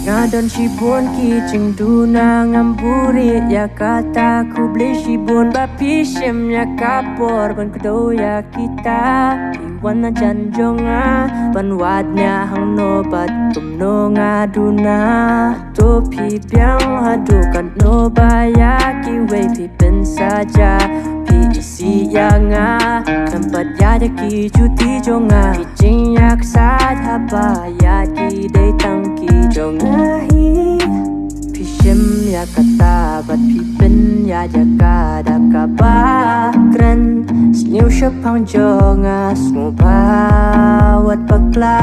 Ngadon shibon ki ching du na ngamburi ya kata ku beli shibon bapi shem ya kapor ban kudo ya kita iwan na janjonga ban wadnya hang no bat tum no ngaduna to pi biang hadu kan no baya ki we pi pen saja pi isi yang tempat ya de ki cuti jonga ki jing yak sat haba ya ki dei tang ki jonga hi pi shem ya kata bat pi pen ya jaga da ka ba kren sniu shap hang jonga smu ba wat bakla